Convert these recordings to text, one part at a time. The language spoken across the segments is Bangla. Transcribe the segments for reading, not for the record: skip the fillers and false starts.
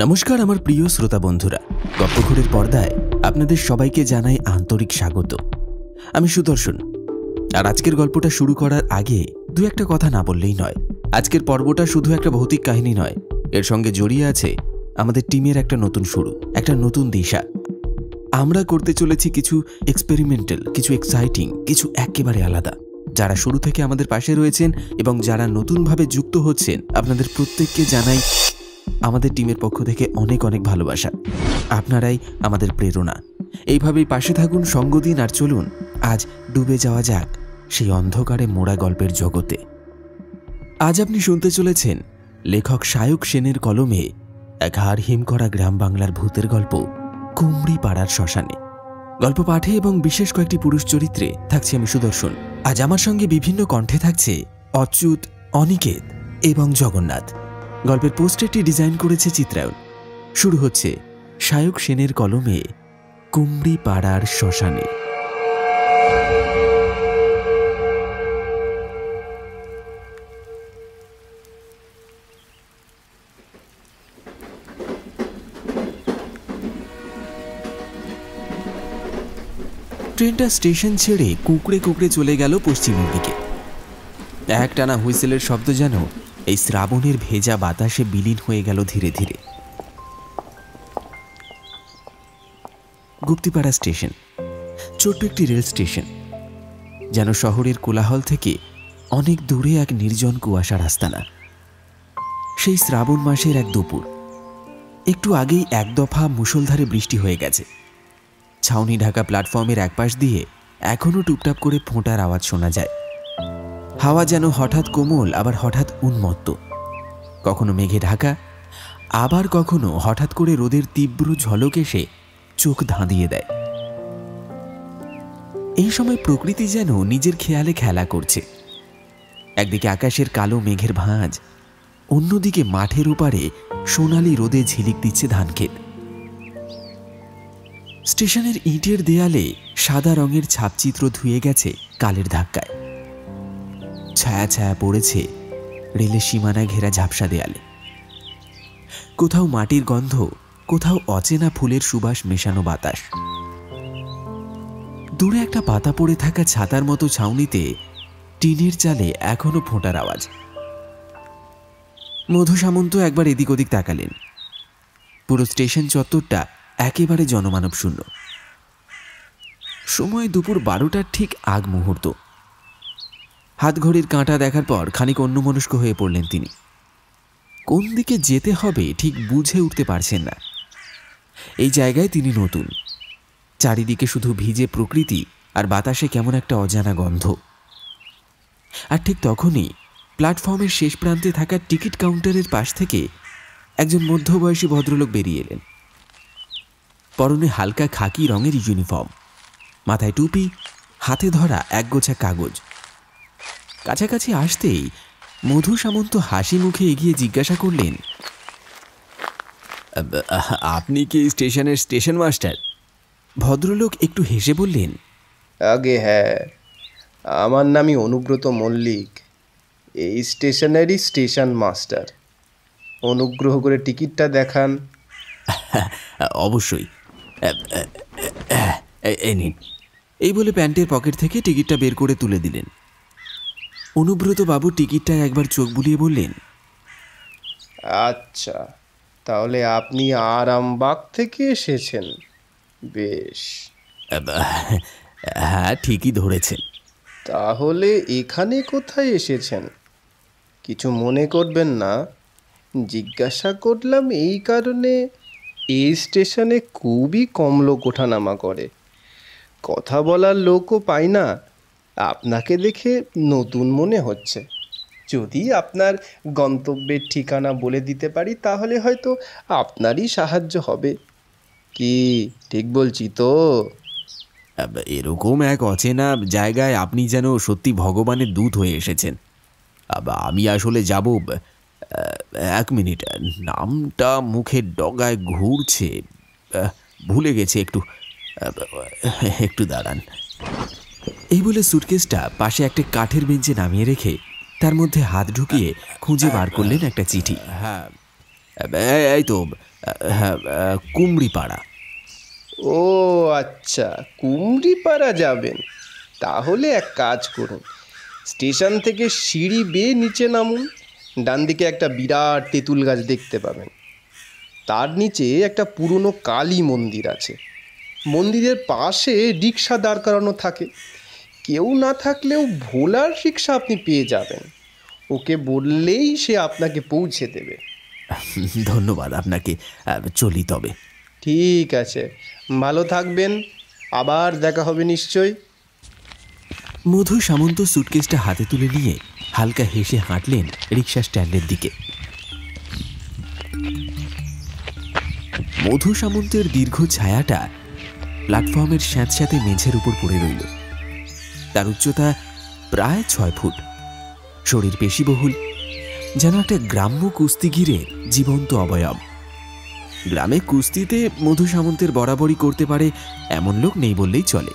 নমস্কার আমার প্রিয় শ্রোতা বন্ধুরা, গপ্পঘরের পর্দায় আপনাদের সবাইকে জানাই আন্তরিক স্বাগত। আমি সুদর্শন। আর আজকের গল্পটা শুরু করার আগে দু একটা কথা না বললেই নয়। আজকের পর্বটা শুধু একটা ভৌতিক কাহিনী নয়, এর সঙ্গে জড়িয়ে আছে আমাদের টিমের একটা নতুন শুরু, একটা নতুন দিশা। আমরা করতে চলেছি কিছু এক্সপেরিমেন্টাল, কিছু এক্সাইটিং, কিছু একেবারে আলাদা। যারা শুরু থেকে আমাদের পাশে রয়েছেন এবং যারা নতুনভাবে যুক্ত হচ্ছেন, আপনাদের প্রত্যেককে জানাই আমাদের টিমের পক্ষ থেকে অনেক অনেক ভালোবাসা। আপনারাই আমাদের প্রেরণা। এইভাবেই পাশে থাকুন, সঙ্গ দিন, আর চলুন আজ ডুবে যাওয়া যাক সেই অন্ধকারে মোড়া গল্পের জগতে। আজ আপনি শুনতে চলেছেন লেখক সায়ক সেনের কলমে এক হাড় হিম করা গ্রাম বাংলার ভূতের গল্প, কুমড়ি পাড়ার শ্মশানে। গল্প পাঠে এবং বিশেষ কয়েকটি পুরুষ চরিত্রে থাকছি আমি সুদর্শন। আজ আমার সঙ্গে বিভিন্ন কণ্ঠে থাকছে অচ্যুত, অনিকেত এবং জগন্নাথ। গল্পের পোস্টারটি ডিজাইন করেছে চিত্রায়ন। শুরু হচ্ছে সায়ক সেনের কলমে কুমড়ি পাড়ার শ্মশানে। ট্রেনটা স্টেশন ছেড়ে কুঁকড়ে কুঁকড়ে চলে গেল পশ্চিমের দিকে। একটানা হুইসেলের শব্দ যেন এই শ্রাবণের ভেজা বাতাসে বিলীন হয়ে গেল ধীরে ধীরে। গুপ্তিপাড়া স্টেশন ছোট্ট একটি রেল স্টেশন, যেন শহরের কোলাহল থেকে অনেক দূরে এক নির্জন কুয়াশার আস্তানা। সেই শ্রাবণ মাসের এক দুপুর, একটু আগেই এক দফা মুষলধারে বৃষ্টি হয়ে গেছে। ছাউনি ঢাকা প্ল্যাটফর্মের একপাশ দিয়ে এখনো টুপটাপ করে ফোঁটার আওয়াজ শোনা যায়। হাওয়া যেন হঠাৎ কোমল, আবার হঠাৎ উন্মত্ত, কখনো মেঘে ঢাকা, আবার কখনো হঠাৎ করে রোদের তীব্র ঝলক এসে চোখ ধাঁধিয়ে দেয়। এই সময় প্রকৃতি যেন নিজের খেয়ালে খেলা করছে। একদিকে আকাশের কালো মেঘের ভাঁজ, অন্যদিকে মাঠের ওপারে সোনালি রোদে ঝিলিক দিচ্ছে ধানক্ষেত। স্টেশনের ইটের দেয়ালে সাদা রঙের ছাপচিত্র ধুয়ে গেছে কালের ধাক্কায়। ছায়া ছায়া পড়েছে রেলের সীমানা ঘেরা ঝাপসা দেয়ালে। কোথাও মাটির গন্ধ, কোথাও অচেনা ফুলের সুবাস মেশানো বাতাস। দূরে একটা পাতা পড়ে থাকা ছাতার মতো ছাউনিতে টিনের চালে এখনো ফোঁটার আওয়াজ। মধু সামন্ত একবার এদিক ওদিক তাকালেন। পুরো স্টেশন চত্বরটা একেবারে জনমানব শূন্য। সময় দুপুর 12টার ঠিক আগ মুহূর্ত। হাতঘড়ির কাঁটা দেখার পর খানিক অন্যমনস্ক হয়ে পড়লেন তিনি। কোন দিকে যেতে হবে ঠিক বুঝে উঠতে পারছেন না। এই জায়গায় তিনি নতুন। চারিদিকে শুধু ভিজে প্রকৃতি আর বাতাসে কেমন একটা অজানা গন্ধ। আর ঠিক তখনই প্ল্যাটফর্মের শেষ প্রান্তে থাকা টিকিট কাউন্টারের পাশ থেকে একজন মধ্যবয়সী ভদ্রলোক বেরিয়ে এলেন। পরনে হালকা খাকি রঙের ইউনিফর্ম, মাথায় টুপি, হাতে ধরা একগোছা কাগজ। কাছাকাছি আসতেই মধু সামন্ত হাসি মুখে এগিয়ে জিজ্ঞাসা করলেন, আপনি কি স্টেশনের স্টেশন মাস্টার? ভদ্রলোক একটু হেসে বললেন, আগে হ্যাঁ, আমার নামই অনুব্রত মল্লিক, এই স্টেশনেরই স্টেশন মাস্টার। অনুগ্রহ করে টিকিটটা দেখান। অবশ্যই, নিন। এই বলে প্যান্টের পকেট থেকে টিকিটটা বের করে তুলে দিলেন। অনুব্রত বাবু টিকিটটায় একবার চোখ বুলিয়ে বললেন, আচ্ছা, তাহলে আপনি আরামবাগ থেকে এসেছেন? বেশ, হ্যাঁ ঠিকই ধরেছেন। তাহলে এখানে কোথায় এসেছেন? কিছু মনে করবেন না, জিজ্ঞাসা করলাম এই কারণে, এই স্টেশনে খুবই কম লোক ওঠানামা করে, কথা বলার লোকও পাই না। আপনাকে দেখে নতুন মনে হচ্ছে। যদি আপনার গন্তব্যের ঠিকানা বলে দিতে পারি তাহলে হয়তো আপনারই সাহায্য হবে। কি ঠিক বলছি তো? এরকম এক অচেনা জায়গায় আপনি যেন সত্যি ভগবানের দূত হয়ে এসেছেন। আমি আসলে যাব। এক মিনিট, নামটা মুখের ডগায় ঘুরছে, ভুলে গেছি। একটু দাঁড়ান। এই বলে সুটকেসটা পাশে একটা কাঠের বেঞ্চে নামিয়ে রেখে তার মধ্যে হাত ঢুকিয়ে খুঁজে বার করলেন একটা চিঠি। হ্যাঁ, এই তো, হ্যাঁ, কুমড়িপাড়া। ও আচ্ছা, কুমড়িপাড়া যাবেন। তাহলে এক কাজ করুন, স্টেশন থেকে সিঁড়ি বেয়ে নিচে নামুন। ডান দিকে একটা বিরাট তেঁতুল গাছ দেখতে পাবেন। তার নিচে একটা পুরনো কালী মন্দির আছে। মন্দিরের পাশে রিক্সা দাঁড় করানো থাকে। কেউ না থাকলেও ভোলার রিক্সা আপনি পেয়ে যাবেন। ওকে বললেই সে আপনাকে পৌঁছে দেবে। ধন্যবাদ আপনাকে, চলি তবে। ঠিক আছে, ভালো থাকবেন, আবার দেখা হবে নিশ্চয়ই। মধু সামন্ত সুটকেসটা হাতে তুলে নিয়ে হালকা হেসে হাঁটলেন রিক্সা স্ট্যান্ডের দিকে। মধু সামন্তের দীর্ঘ ছায়াটা প্ল্যাটফর্মের স্যাঁতস্যাঁতে মেঝের উপর পড়ে রইল। তার উচ্চতা প্রায় 6 ফুট, শরীর পেশিবহুল, যেন একটা গ্রাম্য কুস্তিগিরের জীবন্ত অবয়ব। গ্রামে কুস্তিতে মধু সামন্তের বরাবরই করতে পারে এমন লোক নেই বললেই চলে।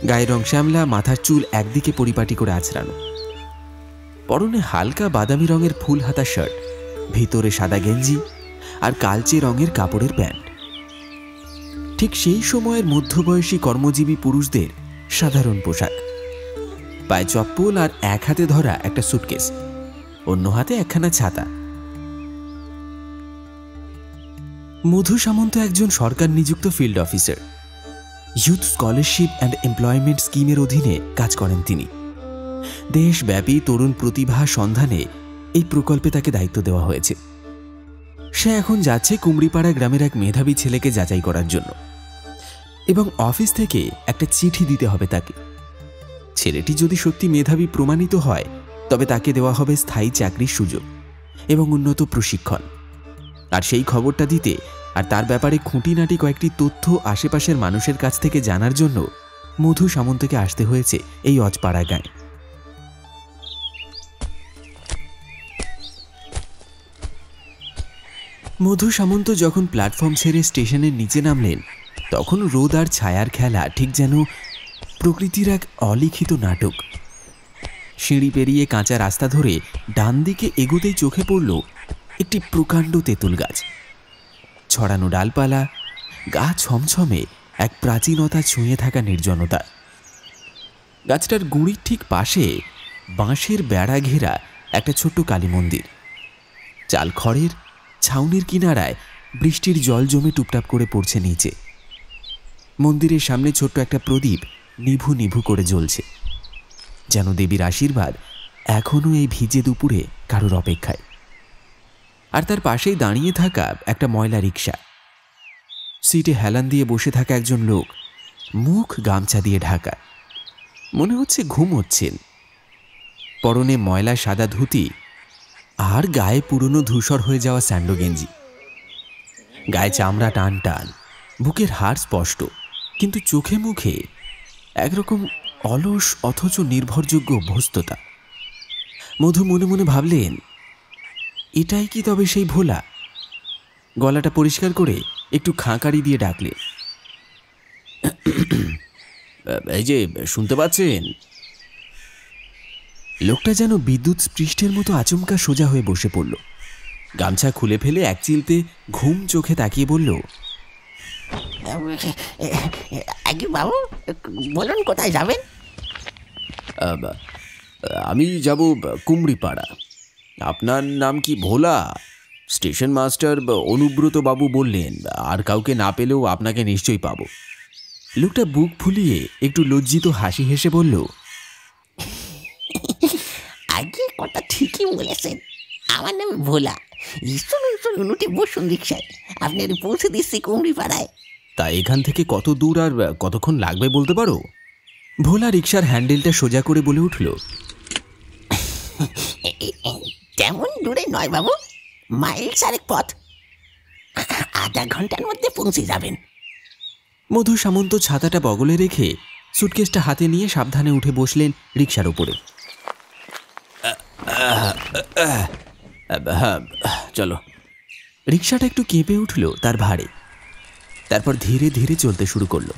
গায়ের রং শ্যামলা, মাথার চুল একদিকে পরিপাটি করে আছড়ানো, পরনে হালকা বাদামি রঙের ফুল হাতা শার্ট, ভিতরে সাদা গেঞ্জি আর কালচে রঙের কাপড়ের প্যান্ট। ঠিক সেই সময়ের মধ্যবয়সী কর্মজীবী পুরুষদের সাধারণ পোশাক। পায়ে চপ্পল আর এক হাতে ধরা একটা সুটকেস, অন্য হাতে একখানা ছাতা। মধু সামন্ত একজন সরকার নিযুক্ত field officer. Youth scholarship and employment স্কিমের অধীনে কাজ করেন তিনি। দেশব্যাপী তরুণ প্রতিভা সন্ধানে এই প্রকল্পে তাকে দায়িত্ব দেওয়া হয়েছে। সে এখন যাচ্ছে কুমড়িপাড়া গ্রামের এক মেধাবী ছেলেকে যাচাই করার জন্য, এবং অফিস থেকে একটা চিঠি দিতে হবে তাকে। ছেলেটি যদি সত্যি মেধাবী প্রমাণিত হয়, তবে তাকে দেওয়া হবে স্থায়ী চাকরির সুযোগ এবং উন্নত প্রশিক্ষণ। আর সেই খবরটা দিতে আর তার ব্যাপারে খুঁটিনাটি কয়েকটি তথ্য আশেপাশের মানুষের কাছ থেকে জানার জন্য মধু সামন্তকে আসতে হয়েছে এই অজপাড়া গাঁয়ে। মধু সামন্ত যখন প্ল্যাটফর্ম ছেড়ে স্টেশনের নিচে নামলেন, তখন রোদ আর ছায়ার খেলা ঠিক যেন প্রকৃতির এক অলিখিত নাটক। সিঁড়ি পেরিয়ে কাঁচা রাস্তা ধরে ডান দিকে এগোতেই চোখে পড়ল একটি প্রকাণ্ড তেঁতুল গাছ। ছড়ানো ডালপালা, গা ছমছমে এক প্রাচীনতা ছুঁয়ে থাকা নির্জনতা। গাছটার গুঁড়ির ঠিক পাশে বাঁশের বেড়া ঘেরা একটা ছোট্ট কালী মন্দির। চাল খড়ের ছাউনির কিনারায় বৃষ্টির জল জমে টুপটাপ করে পড়ছে নিচে। মন্দিরের সামনে ছোট্ট একটা প্রদীপ নিভু নিভু করে জ্বলছে, যেন দেবীর আশীর্বাদ এখনও এই ভিজে দুপুরে কারোর অপেক্ষায়। আর তার পাশেই দাঁড়িয়ে থাকা একটা ময়লা রিক্সা। সিটে হেলান দিয়ে বসে থাকা একজন লোক, মুখ গামছা দিয়ে ঢাকা, মনে হচ্ছে ঘুমোচ্ছেন। পরনে ময়লা সাদা ধুতি আর গায়ে পুরনো ধূসর হয়ে যাওয়া স্যান্ডো গেঞ্জি। গায়ে চামড়া টান টান, বুকের হাড় স্পষ্ট, কিন্তু চোখে মুখে একরকম অলস অথচ নির্ভরযোগ্য অভ্যস্ততা। মধু মনে মনে ভাবলেন, এটাই কি তবে সেই ভোলা? গলাটা পরিষ্কার করে একটু খাঁকারি দিয়ে ডাকলেন, এই যে, শুনতে পাচ্ছেন? লোকটা যেন বিদ্যুৎ স্পৃষ্টের মতো আচমকা সোজা হয়ে বসে পড়ল। গামছা খুলে ফেলে এক চিলতে ঘুম চোখে তাকিয়ে বলল, আগে বাবু বলুন, কোথায় যাবেন? আমি যাব কুমড়িপাড়া। আপনার নাম কি ভোলা? স্টেশন মাস্টার অনুব্রত বাবু বললেন আর কাউকে না পেলেও আপনাকে নিশ্চয়ই পাবো। লোকটা বুক ফুলিয়ে একটু লজ্জিত হাসি হেসে বলল, আগে কথা ঠিকই বলেছেন, আমার নাম ভোলা। শুনুন উঠে বসুন রিক্সায়, আপনার পৌঁছে দিচ্ছি কুমড়িপাড়ায়। তা এখান থেকে কত দূর আর কতক্ষণ লাগবে বলতে পারো? ভোলা রিক্সার হ্যান্ডেলটা সোজা করে বলে উঠল, তেমন দূরে নয় বাবু, মাইল 4 পথ, আধা ঘন্টার মধ্যে পৌঁছে যাবেন। মধু সামন্ত ছাতাটা বগলে রেখে সুটকেসটা হাতে নিয়ে সাবধানে উঠে বসলেন রিক্সার উপরে। হ্যাঁ, চলো। রিক্সাটা একটু কেঁপে উঠল তার ভারে, তারপর ধীরে ধীরে চলতে শুরু করলো।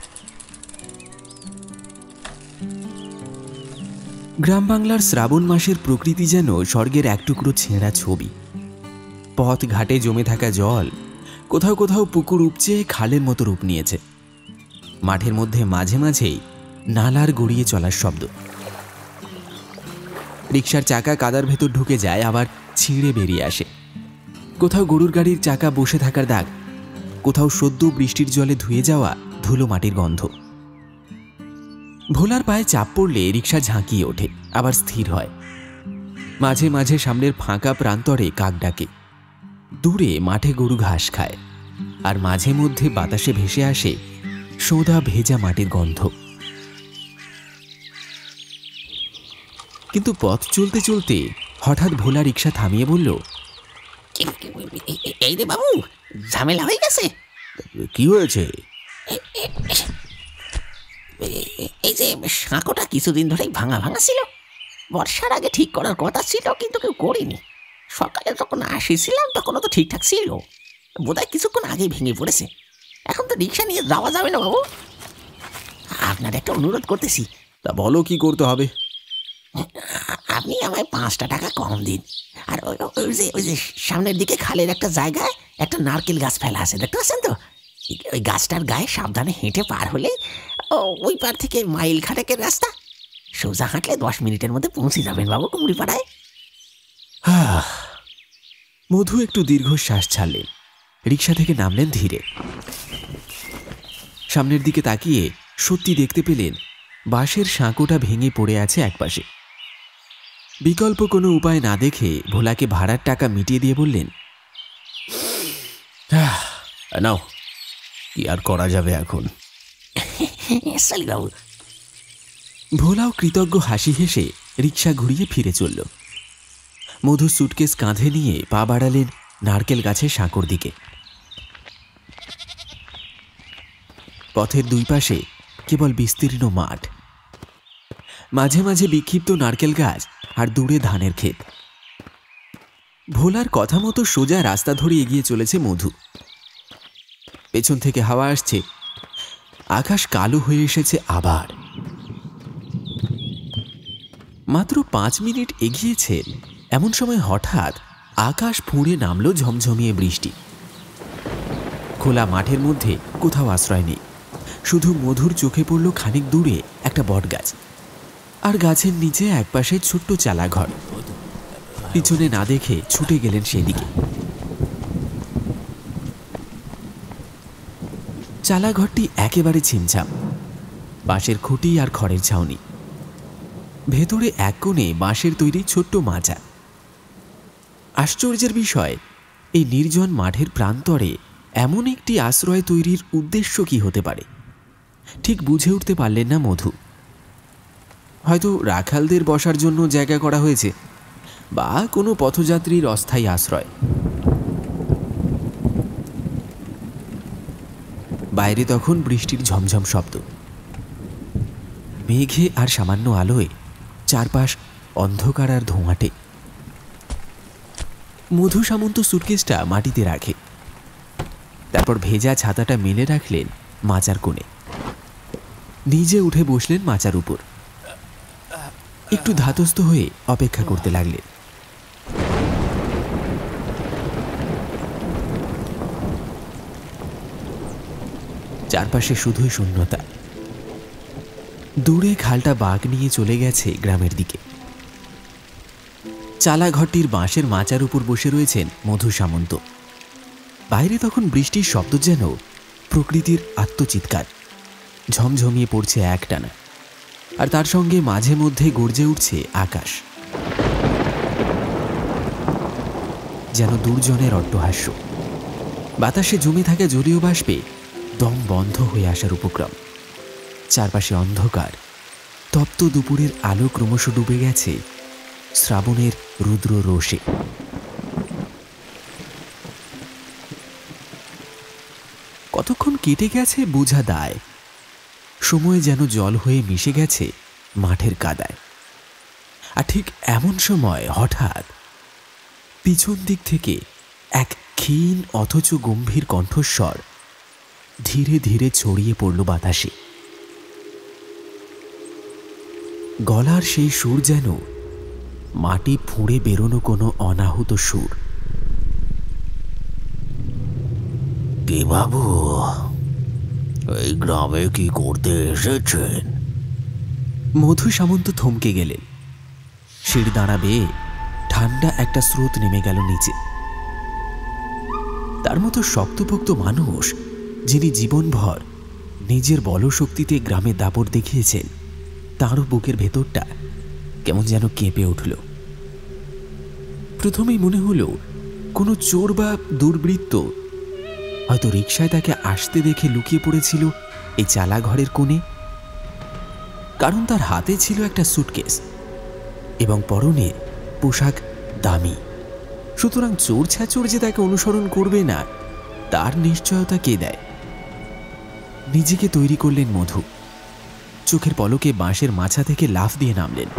গ্রাম বাংলার শ্রাবণ মাসের প্রকৃতি যেন স্বর্গের এক টুকরো ছেঁড়া ছবি। পথ ঘাটে জমে থাকা জল কোথাও কোথাও পুকুর উপচে খালের মতো রূপ নিয়েছে। মাঠের মধ্যে মাঝে মাঝেই নালার গড়িয়ে চলার শব্দ। রিকশার চাকা কাদার ভেতর ঢুকে যায়, আবার ছিঁড়ে বেরিয়ে আসে। কোথাও গরুর গাড়ির চাকা বসে থাকার দাগ, কোথাও সদ্য বৃষ্টির জলে ধুয়ে যাওয়া ধুলো মাটির গন্ধ। ভোলার পায়ে চাপ পড়লে রিকশা ঝাঁকিয়ে ওঠে, আবার স্থির হয়। মাঝে মাঝে সামনের ফাঁকা প্রান্তরে কাক ডাকে, দূরে মাঠে গরু ঘাস খায়, আর মাঝে মধ্যে বাতাসে ভেসে আসে সোঁদা ভেজা মাটির গন্ধ। কিন্তু পথ চলতে চলতে হঠাৎ ভোলা রিকশা থামিয়ে বলল, এই রে বাবু, ঝামেলা হয়ে গেছে। কি হয়েছে? এই যে সাঁকোটা কিছুদিন ধরেই ভাঙা ভাঙা ছিল, বর্ষার আগে ঠিক করার কথা ছিল, কিন্তু কেউ করিনি। সকালে যখন আসিছিলাম তখনও তো ঠিকঠাক ছিল, বোধহয় কিছুক্ষণ আগেই ভেঙে পড়েছে। এখন তো রিক্সা নিয়ে যাওয়া যাবে না বাবু, আপনার একটা অনুরোধ করতেছি। তা বলো, কি করতে হবে? আপনি আমায় 5টা টাকা কম দিন, আর ওই যে সামনের দিকে খালের একটা জায়গায় একটা নারকেল গাছ ফেলা আছে, দেখতে পাচ্ছেন তো? ওই গাছটার গায়ে সাবধানে হেঁটে পার হলে ওই পার থেকে মাইল খাটেকের রাস্তা, সোজা হাঁটলে 10 মিনিটের মধ্যে পৌঁছে যাবেন বাবু কুমড়িপাড়ায়। মধু একটু দীর্ঘশ্বাস ছাড়লেন, রিকশা থেকে নামলেন ধীরে। সামনের দিকে তাকিয়ে সত্যি দেখতে পেলেন বাঁশের সাঁকোটা ভেঙে পড়ে আছে একপাশে। বিকল্প কোনো উপায় না দেখে ভোলাকে ভাড়ার টাকা মিটিয়ে দিয়ে বললেন, নাও, কি আর করা যাবে এখন। বাবু। ভোলাও কৃতজ্ঞ হাসি হেসে রিকশা ঘুরিয়ে ফিরে চলল। মধু সুটকেস কাঁধে নিয়ে পা বাড়ালেন নারকেল গাছের সাঁকোর দিকে। পথের দুই পাশে কেবল বিস্তীর্ণ মাঠ, মাঝে মাঝে বিক্ষিপ্ত নারকেল গাছ, আর দূরে ধানের ক্ষেত। ভোলার কথা মতো সোজা রাস্তা ধরে এগিয়ে চলেছে মধু। পেছন থেকে হাওয়া আসছে, আকাশ কালো হয়ে এসেছে আবার। মাত্র 5 মিনিট এগিয়েছেন, এমন সময় হঠাৎ আকাশ ফুঁড়ে নামল ঝমঝমিয়ে বৃষ্টি। খোলা মাঠের মধ্যে কোথাও আশ্রয় নেই, শুধু মধুর চোখে পড়ল খানিক দূরে একটা বটগাছ, আর গাছের নিচে একপাশে ছোট্ট চালাঘর। পিছনে না দেখে ছুটে গেলেন সেদিকে। চালাঘরটি একেবারে ছিমছাম, বাঁশের খুঁটি আর খড়ের ছাউনি। ভেতরে এক কোণে বাঁশের তৈরি ছোট্ট মাচা। আশ্চর্যের বিষয়, এই নির্জন মাঠের প্রান্তরে এমন একটি আশ্রয় তৈরির উদ্দেশ্য কি হতে পারে ঠিক বুঝে উঠতে পারলেন না মধু। হয়তো রাখালদের বসার জন্য জায়গা করা হয়েছে, বা কোনো পথযাত্রীর অস্থায়ী আশ্রয়। বাইরে তখন বৃষ্টির ঝমঝম শব্দ। মেঘে আর সামান্য আলোয় চারপাশ অন্ধকার আর ধোঁয়াটে। মধু সামন্ত সুটকেসটা মাটিতে রাখে, তারপর ভেজা ছাতাটা মেলে রাখলেন মাচার কোণে। নিজে উঠে বসলেন মাচার উপর, একটু ধাতস্থ হয়ে অপেক্ষা করতে লাগলেন। চারপাশে শুধুই শূন্যতা। দূরে খালটা বাঁক নিয়ে চলে গেছে গ্রামের দিকে। চালাঘরটির বাঁশের মাচার উপর বসে রয়েছেন মধু সামন্ত। বাইরে তখন বৃষ্টির শব্দ যেন প্রকৃতির আত্মচিৎকার, ঝমঝমিয়ে পড়ছে একটানা, আর তার সঙ্গে মাঝে মধ্যে গর্জে উঠছে আকাশ, যেন দুর্জনের অট্টহাস্য। বাতাসে জমে থাকা জলীয় বাষ্পে দম বন্ধ হয়ে আসার উপক্রম। চারপাশে অন্ধকার, তপ্ত দুপুরের আলো ক্রমশ ডুবে গেছে শ্রাবণের রুদ্র রোষে। কতক্ষণ কেটে গেছে বোঝা দায়। সময় যেন জল হয়ে মিশে গেছে মাঠের কাদায়। আর ঠিক এমন সময় হঠাৎ পিছন দিক থেকে এক ক্ষীণ অথচ গম্ভীর কণ্ঠস্বর ধীরে ধীরে ছড়িয়ে পড়ল বাতাসে। গলার সেই সুর যেন মাটি ফুঁড়ে বেরোনো কোনো অনাহুত সুর। কি বাবু, এই গ্রামে কি করতে এসেছেন? মধু সামন্ত থমকে গেলেন। সিঁড়ি দাঁড়া বেয়ে ঠান্ডা একটা স্রোত নেমে গেল নিচে। তার মতো শক্তপোক্ত মানুষ, যিনি জীবনভর নিজের বলশক্তিতে গ্রামে দাপট দেখিয়েছেন, তাঁরও বুকের ভেতরটা কেমন যেন কেঁপে উঠল। প্রথমেই মনে হলো কোনো চোর বা দুর্বৃত্ত হয়তো রিকশায় তাকে আসতে দেখে লুকিয়ে পড়েছিল এই চালা ঘরের কোণে। কারণ তার হাতে ছিল একটা সুটকেস এবং পরনে পোশাক দামি। সুতরাং চোর ছাচোর যে তাকে অনুসরণ করবে না, তার নিশ্চয়তা কে দেয়? নিজেকে তৈরি করলেন মধু। চোখের পলকে বাঁশের মাছা থেকে লাফ দিয়ে নামলেন।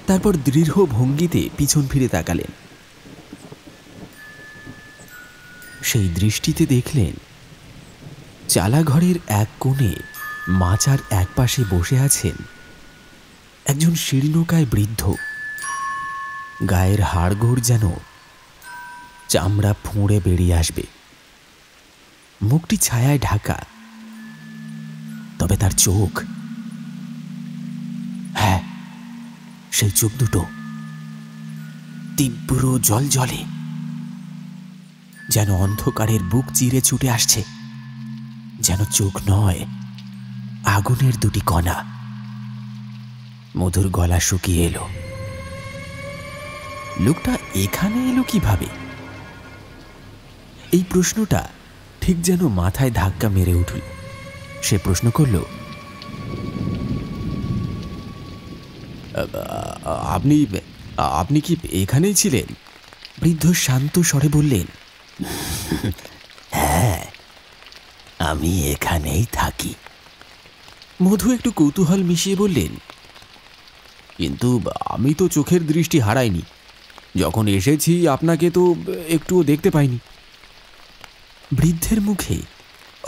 তারপর দৃঢ় ভঙ্গিতে পিছন ফিরে তাকালেন। সেই দৃষ্টিতে দেখলেন চালাঘরের এক কোণে মাচার এক পাশে বসে আছেন একজন শীর্ণকায় বৃদ্ধ। গায়ের হাড়গোড় যেন চামড়া ফুঁড়ে বেরিয়ে আসবে। মুখটি ছায়ায় ঢাকা, তবে তার চোখ, হ্যাঁ, সেই চোখ দুটো তীব্র জ্বলজ্বলে, যেন অন্ধকারের বুক চিরে ছুটে আসছে। যেন চোখ নয়, আগুনের দুটি কণা। মধুর গলা শুকিয়ে এলো। লোকটা এখানে এলো কিভাবে? এই প্রশ্নটা ঠিক যেন মাথায় ধাক্কা মেরে উঠল। সে প্রশ্ন করল, আপনি আপনি কি এখানেই ছিলেন? বৃদ্ধ শান্ত স্বরে বললেন, হ্যাঁ, আমি এখানেই থাকি। মধু একটু কৌতূহল মিশিয়ে বললেন, কিন্তু আমি তো চোখের দৃষ্টি হারাইনি। যখন এসেছি আপনাকে তো একটুও দেখতে পাইনি। বৃদ্ধের মুখে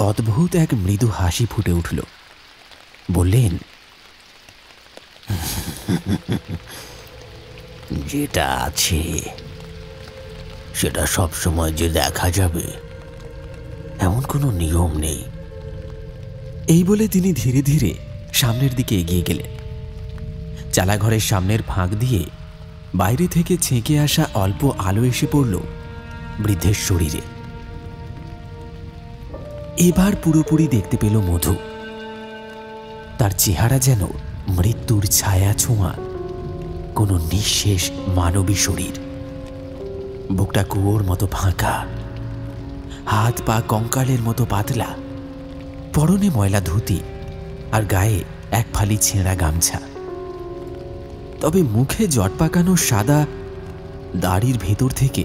অদ্ভুত এক মৃদু হাসি ফুটে উঠল। বললেন, যেটা আছে সেটা সবসময় যে দেখা যাবে এমন কোনো নিয়ম নেই। এই বলে তিনি ধীরে ধীরে সামনের দিকে এগিয়ে গেলেন। চালাঘরের সামনের ফাঁক দিয়ে বাইরে থেকে ছেঁকে আসা অল্প আলো এসে পড়ল বৃদ্ধের শরীরে। এবার পুরোপুরি দেখতে পেল মধু। তার চেহারা যেন মৃত্যুর ছায়া ছোঁয়া কোনো নিঃশেষ মানবী শরীর। বুকটা কুয়োর মতো ফাঁকা, হাত পা কঙ্কালের মতো পাতলা, পরনে ময়লা ধুতি আর গায়ে এক ফালি ছেঁড়া গামছা। তবে মুখে জট পাকানো সাদা দাড়ির ভেতর থেকে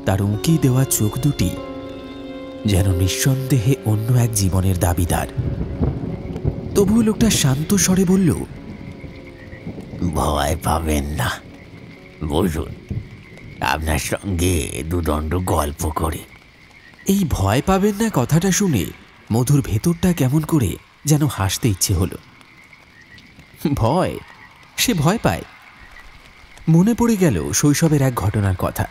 তার উঁকি দেওয়া চোখ দুটি যেন নিঃসন্দেহে অন্য এক জীবনের দাবিদার। তবুও লোকটা শান্ত স্বরে বলল, ভয় পাবেন না, বসুন, আপনার সঙ্গে দুদণ্ড গল্প করে। এই ভয় পাবেন না কথাটা শুনে মধুর ভেতরটা কেমন করে যেন হাসতে ইচ্ছে হলো। ভয়? সে ভয় পায়? মনে পড়ে গেল শৈশবের এক ঘটনার কথা।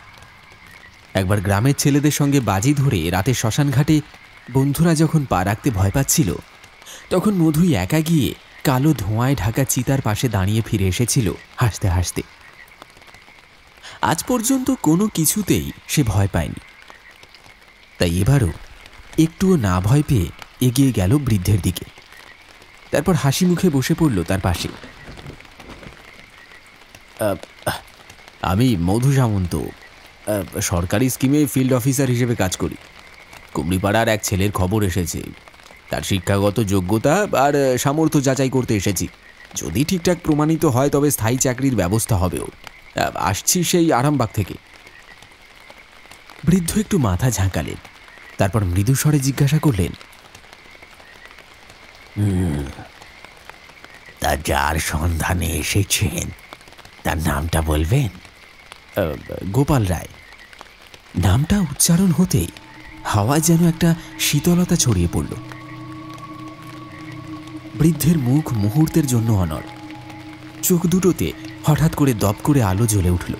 একবার গ্রামের ছেলেদের সঙ্গে বাজি ধরে রাতে শ্মশানঘাটে বন্ধুরা যখন পা রাখতে ভয় পাচ্ছিল, তখন মধুই একা গিয়ে কালো ধোঁয়ায় ঢাকা চিতার পাশে দাঁড়িয়ে ফিরে এসেছিল হাসতে হাসতে। আজ পর্যন্ত কোনো কিছুতেই সে ভয় পায়নি। তাই এবারও একটুও না ভয় পেয়ে এগিয়ে গেল বৃদ্ধের দিকে। তারপর হাসি মুখে বসে পড়ল তার পাশে। আমি মধু সামন্ত, সরকারি স্কিমে ফিল্ড অফিসার হিসেবে কাজ করি। কুমড়িপাড়ার এক ছেলের খবর এসেছে। তার শিক্ষাগত যোগ্যতা আর সামর্থ্য যাচাই করতে এসেছি। যদি ঠিকঠাক প্রমাণিত হয় তবে স্থায়ী চাকরির ব্যবস্থা হবেও। আসছি সেই আরামবাগ থেকে। বৃদ্ধ একটু মাথা ঝাঁকালেন। তারপর মৃদু স্বরে জিজ্ঞাসা করলেন, তা যার সন্ধানে এসেছেন তার নামটা বলবেন? গোপাল রায়। নামটা উচ্চারণ হতেই হাওয়া যেন একটা শীতলতা ছড়িয়ে পড়ল। বৃদ্ধের মুখ মুহূর্তের জন্য অনড়। চোখ দুটোতে হঠাৎ করে দপ করে আলো জ্বলে উঠল।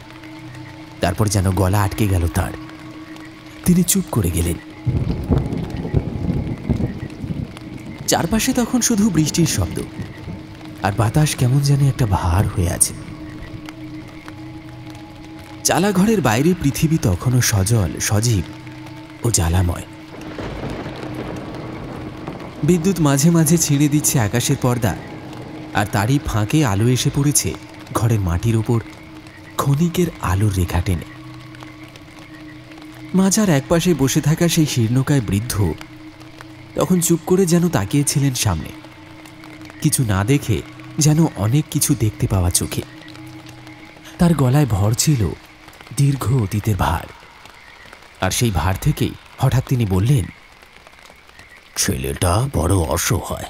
তারপর যেন গলা আটকে গেল তার। তিনি চুপ করে গেলেন। চারপাশে তখন শুধু বৃষ্টির শব্দ, আর বাতাস কেমন জানি একটা ভার হয়ে আছে। চালাঘরের বাইরে পৃথিবী তখনও সজল, সজীব ও জ্বালাময়। বিদ্যুৎ মাঝে মাঝে ছিঁড়ে দিচ্ছে আকাশের পর্দা, আর তারই ফাঁকে আলো এসে পড়েছে ঘরের মাটির উপর ক্ষণিকের আলোর রেখা টেনে। মাজার একপাশে বসে থাকা সেই শীর্ণকায় বৃদ্ধ তখন চুপ করে যেন তাকিয়েছিলেন সামনে, কিছু না দেখে যেন অনেক কিছু দেখতে পাওয়া চোখে। তার গলায় ভর ছিল দীর্ঘ অতীতের ভার, আর সেই ভার থেকেই হঠাৎ তিনি বললেন, ছেলেটা বড় অসহায়,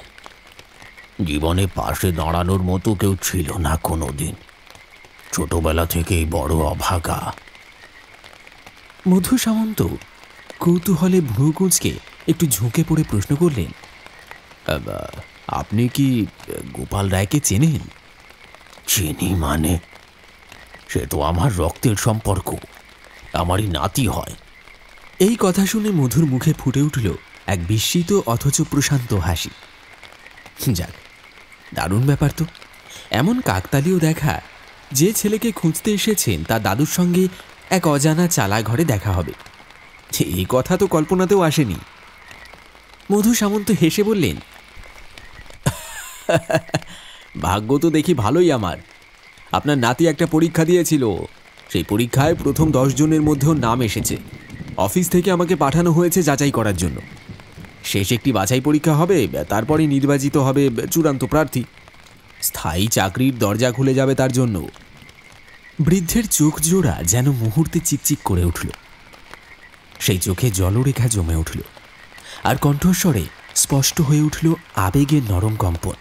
জীবনে পাশে দাঁড়ানোর মতো কেউ ছিল না কোনোদিন, ছোটবেলা থেকেই বড় অভাগা। মধু সামন্ত কৌতূহলে ভ্রু কুঁচকে একটু ঝুঁকে পড়ে প্রশ্ন করলেন, আপনি কি গোপাল রায়কে চেনেন? চিনি মানে? সে তো আমার রক্তের সম্পর্ক, আমারই নাতি হয়। এই কথা শুনে মধুর মুখে ফুটে উঠল এক বিস্মিত অথচ প্রশান্ত হাসি। যাক, দারুণ ব্যাপার তো। এমন কাকতালীয় দেখা, যে ছেলেকে খুঁজতে এসেছেন তার দাদুর সঙ্গে এক অজানা চালা ঘরে দেখা হবে, এই কথা তো কল্পনাতেও আসেনি। মধু সামন্ত হেসে বললেন, ভাগ্য তো দেখি ভালোই আমার। আপনার নাতি একটা পরীক্ষা দিয়েছিল, সেই পরীক্ষায় প্রথম 10 জনের মধ্যেও নাম এসেছে। অফিস থেকে আমাকে পাঠানো হয়েছে যাচাই করার জন্য। শেষ একটি বাছাই পরীক্ষা হবে, তারপরে নির্বাচিত হবে চূড়ান্ত প্রার্থী। স্থায়ী চাকরির দরজা খুলে যাবে তার জন্য। বৃদ্ধের চোখ জোড়া যেন মুহূর্তে চিকচিক করে উঠল, সেই চোখে জলরেখা জমে উঠল, আর কণ্ঠস্বরে স্পষ্ট হয়ে উঠল আবেগের নরম কম্পন।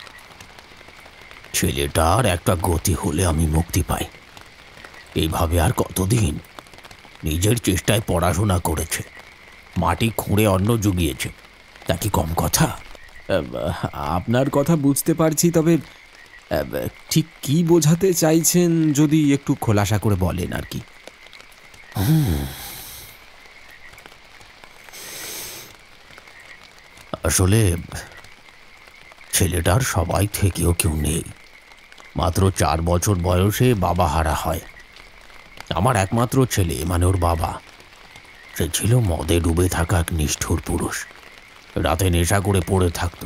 ছেলেটার একটা গতি হলে আমি মুক্তি পাই। এইভাবে আর কতদিন? নিজের চেষ্টায় পড়াশোনা করেছে, মাটি খুঁড়ে অন্ন জুগিয়েছে, তা কি কম কথা? আপনার কথা বুঝতে পারছি, তবে ঠিক কি বোঝাতে চাইছেন যদি একটু খোলাসা করে বলেন আর কি। আসলে ছেলেটার সবাই থেকেও কেউ নেই। মাত্র 4 বছর বয়সে বাবা হারা হয়। আমার একমাত্র ছেলে মানে ওর বাবা, সে ছিল মদে ডুবে থাকা এক নিষ্ঠুর পুরুষ। রাতে নেশা করে পড়ে থাকত।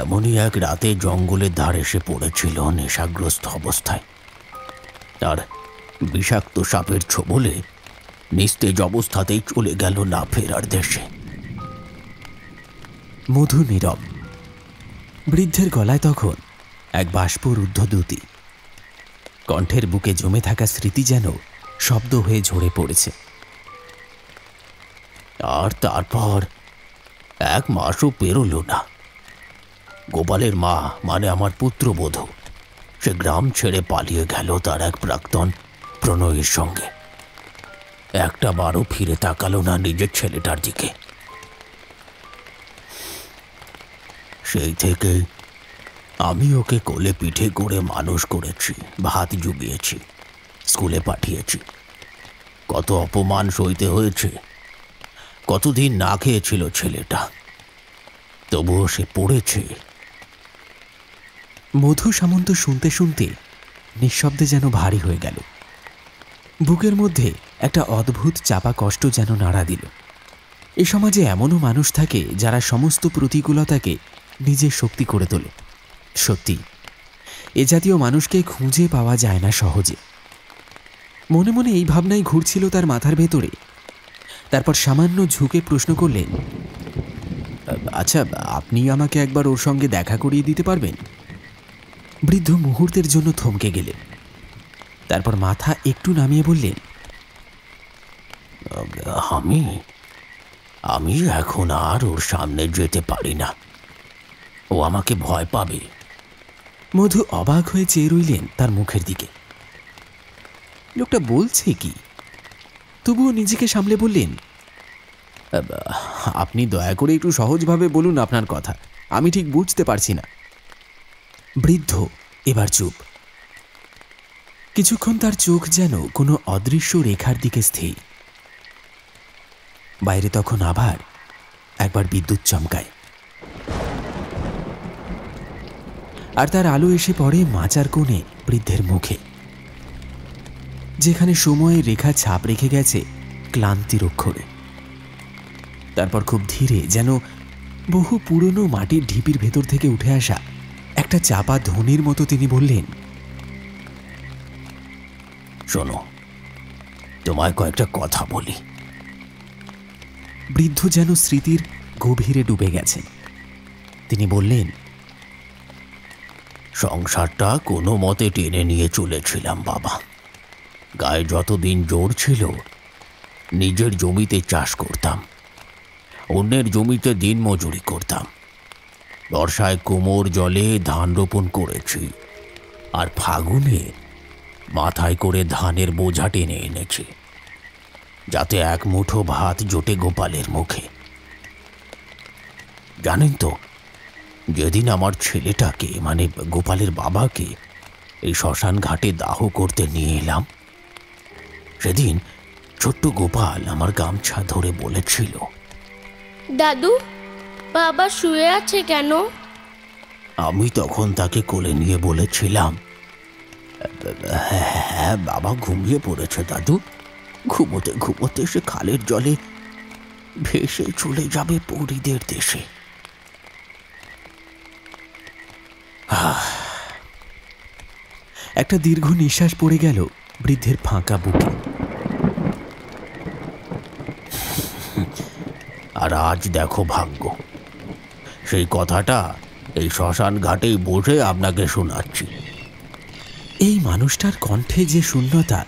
এমনই এক রাতে জঙ্গলের ধারে এসে পড়েছিল নেশাগ্রস্ত অবস্থায়। আর বিষাক্ত সাপের ছোবলে নিস্তেজ অবস্থাতেই চলে গেল না ফেরার দেশে। মধু নীরব। বৃদ্ধের গলায় তখন এক বাষ্পরুদ্ধ দ্যুতি। কণ্ঠের বুকে জমে থাকা স্মৃতি যেন শব্দ হয়ে ঝরে পড়েছে। আর তারপর 1 মাসও পেরোল না, গোপালের মা মানে আমার পুত্রবধূ, সে গ্রাম ছেড়ে পালিয়ে গেল তার এক প্রাক্তন প্রণয়ের সঙ্গে। একটা বারও ফিরে তাকালো না নিজের ছেলেটার দিকে। সেই থেকে আমি ওকে কোলে পিঠে করে মানুষ করেছি, ভাত জুগিয়েছি, স্কুলে পাঠিয়েছি। কত অপমান সইতে হয়েছে, কতদিন না খেয়েছিল ছেলেটা, তবুও সে পড়েছে। মধু সামন্ত শুনতে শুনতে নিঃশব্দে যেন ভারী হয়ে গেল। বুকের মধ্যে একটা অদ্ভুত চাপা কষ্ট যেন নাড়া দিল। এ সমাজে এমনও মানুষ থাকে যারা সমস্ত প্রতিকূলতাকে নিজের শক্তি করে তোলে। সত্যি, এ জাতীয় মানুষকে খুঁজে পাওয়া যায় না সহজে। মনে মনে এই ভাবনাই ঘুরছিল তার মাথার ভেতরে। তারপর সামান্য ঝুঁকে প্রশ্ন করলেন, আচ্ছা, আপনি আমাকে একবার ওর সঙ্গে দেখা করিয়ে দিতে পারবেন? বৃদ্ধ মুহূর্তের জন্য থমকে গেলেন, তারপর মাথা একটু নামিয়ে বললেন, আমি এখন আর ওর সামনে যেতে পারি না, ও আমাকে ভয় পাবে। মধু অবাক হয়ে চেয়ে রইলেন তার মুখের দিকে। লোকটা বলছে কি? তবুও নিজেকে সামলে বললেন, আপনি দয়া করে একটু সহজভাবে বলুন আপনার কথা, আমি ঠিক বুঝতে পারছি না। বৃদ্ধ এবার চুপ। কিছুক্ষণ তার চোখ যেন কোনো অদৃশ্য রেখার দিকে স্থির। বাইরে তখন আবার একবার বিদ্যুৎ চমকায়, আর তার আলো এসে পড়ে মাচার কোণে বৃদ্ধের মুখে, যেখানে সময়ের রেখা ছাপ রেখে গেছে ক্লান্তির অক্ষরে। তারপর খুব ধীরে, যেন বহু পুরনো মাটির ঢিপির ভেতর থেকে উঠে আসা একটা চাপা ধ্বনির মতো তিনি বললেন, শোনো, তোমায় কয়েকটা কথা বলি। বৃদ্ধ যেন স্মৃতির গভীরে ডুবে গেছেন। তিনি বললেন, সংসারটা কোনো মতে টেনে নিয়ে চলেছিলাম বাবা। গায়ে যতদিন জোর ছিল নিজের জমিতে চাষ করতাম, অন্যের জমিতে দিন মজুরি করতাম। বর্ষায় কোমর জলে ধান রোপণ করেছি, আর ফাগুনে মাথায় করে ধানের বোঝা টেনে এনেছি, যাতে এক মুঠো ভাত জোটে গোপালের মুখে। জানেন তো, যেদিন আমার ছেলেটাকে, মানে গোপালের বাবাকে, এই শ্মশান ঘাটে দাহ করতে নিয়ে এলাম, সেদিন ছোট্ট গোপাল আমার গামছা ধরে বলেছিল, দাদু, বাবা শুয়ে আছে কেন? আমি তখন তাকে কোলে নিয়ে বলেছিলাম, হ্যাঁ বাবা ঘুমিয়ে পড়েছে দাদু, ঘুমোতে ঘুমোতে সে খালের জলে ভেসে চলে যাবে পরীদের দেশে। একটা দীর্ঘ নিঃশ্বাস পড়ে গেল বৃদ্ধের ফাঁকা বুকে। আর আজ দেখো ভাগ্য, সেই কথাটা এই শ্মশান ঘাটেই বসে আপনাকে শোনাচ্ছি। এই মানুষটার কণ্ঠে যে শূন্যতা,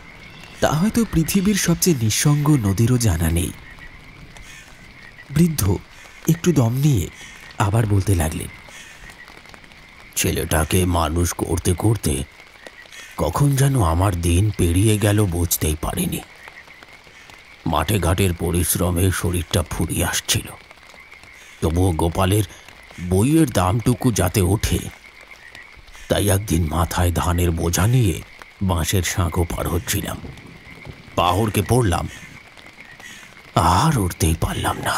তা হয়তো পৃথিবীর সবচেয়ে নিঃসঙ্গ নদীরও জানা নেই। বৃদ্ধ একটু দম নিয়ে আবার বলতে লাগলেন, ছেলেটাকে মানুষ করতে করতে কখন যেন আমার দিন পেরিয়ে গেল বুঝতেই পারিনি। মাঠে ঘাটের পরিশ্রমে শরীরটা ফুরিয়ে আসছিল, তবুও গোপালের বইয়ের দামটুকু যাতে ওঠে, তাই একদিন মাথায় ধানের বোঝা নিয়ে বাঁশের সাঁকো পার হচ্ছিলাম। পাহড়কে পড়লাম, আর উঠতেই পারলাম না।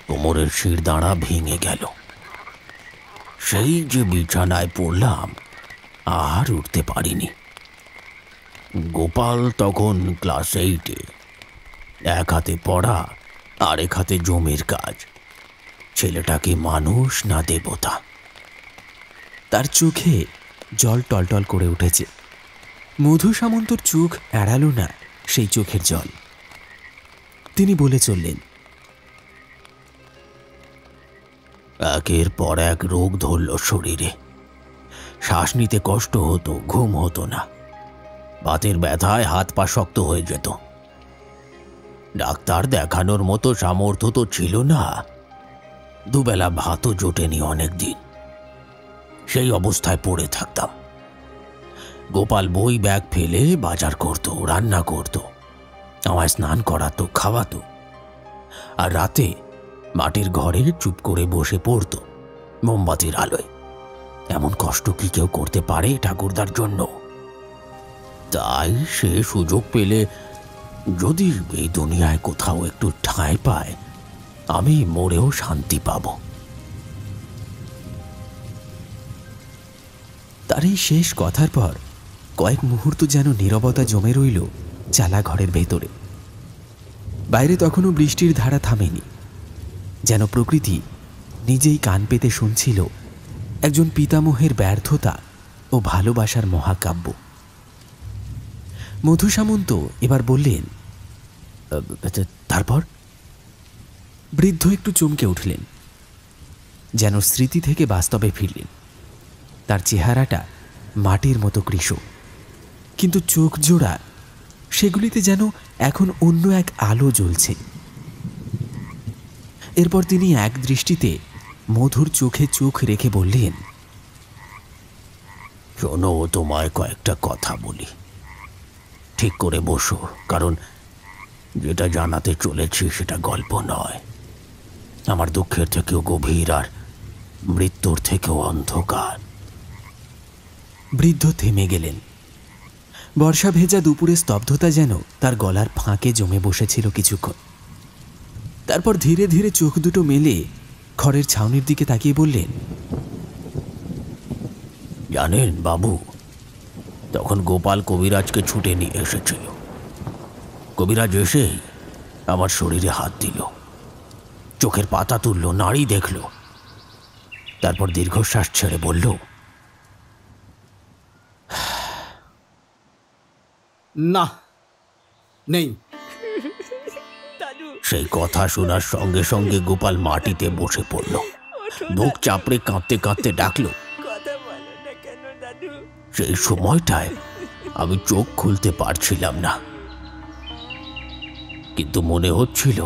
কোমরের শিরদাঁড়া ভেঙে গেল। সেই যে বিছানায় পড়লাম, আর উঠতে পারিনি। গোপাল তখন ক্লাস 8-এ, এক হাতে পড়া, আরেক হাতে জমির কাজ। ছেলেটাকে মানুষ না দেবতা। তার চোখে জল টলটল করে উঠেছে। মধু সামন্তর চোখ এড়াল না সেই চোখের জল। তিনি বলে চললেন, একের পর এক রোগ ধরল শরীরে। শ্বাস নিতে কষ্ট হতো, ঘুম হতো না, বাতের ব্যথায় হাত পা শক্ত হয়ে যেত। ডাক্তার দেখানোর মতো সামর্থ্য তো ছিল না, দুবেলা ভাতও জোটেনি অনেক দিন। সেই অবস্থায় পড়ে থাকতাম। গোপাল বই ব্যাগ ফেলে বাজার করত, রান্না করত, আমায় স্নান করাতো, খাওয়াতো, আর রাতে মাটির ঘরে চুপ করে বসে পড়ত মোমবাতির আলোয়। এমন কষ্ট কি কেউ করতে পারে ঠাকুরদার জন্য? তাই সে সুযোগ পেলে যদি এই দুনিয়ায় কোথাও একটু ঠাঁই পায়, আমি মরেও শান্তি পাব। তার এই শেষ কথার পর কয়েক মুহূর্ত যেন নীরবতা জমে রইল চালা ঘরের ভেতরে। বাইরে তখনও বৃষ্টির ধারা থামেনি, যেন প্রকৃতি নিজেই কান পেতে শুনছিল একজন পিতামহের ব্যর্থতা ও ভালোবাসার মহাকাব্য। মধু সামন্ত এবার বললেন, তারপর? বৃদ্ধ একটু চমকে উঠলেন, যেন স্মৃতি থেকে বাস্তবে ফিরলেন। তার চেহারাটা মাটির মতো কৃশ, কিন্তু চোখ জোড়া, সেগুলিতে যেন এখন অন্য এক আলো জ্বলছে। এরপর তিনি এক দৃষ্টিতে মধুর চোখে চোখ রেখে বললেন, শোনো, তোমায় কয়েকটা কথা বলি। ঠিক করে বসো, কারণ যেটা জানাতে চলেছি সেটা গল্প নয়। আমার দুঃখের থেকেও গভীর, আর মৃত্যুর থেকেও অন্ধকার। বৃদ্ধ থেমে গেলেন। বর্ষা ভেজা দুপুরে স্তব্ধতা যেন তার গলার ফাঁকে জমে বসেছিল কিছুক্ষণ। তারপর ধীরে ধীরে চোখ দুটো মেলে খড়ের ছাউনির দিকে তাকিয়ে বললেন, জানেন বাবু, তখন গোপাল কবিরাজকে ছুটে নিয়ে এসেছিল। কবিরাজ এসেই আমার শরীরে হাত দিল, চোখের পাতা তুলল, নাড়ি দেখল, তারপর দীর্ঘশ্বাস ছেড়ে বলল, না, নেই। সেই কথা শোনার সঙ্গে সঙ্গে গোপাল মাটিতে বসে পড়ল, বুক চাপড়ে কাঁদতে কাঁদতে ডাকল। সেই সময়টায় আমি চোখ খুলতে পারছিলাম না, কিন্তু মনে হচ্ছিল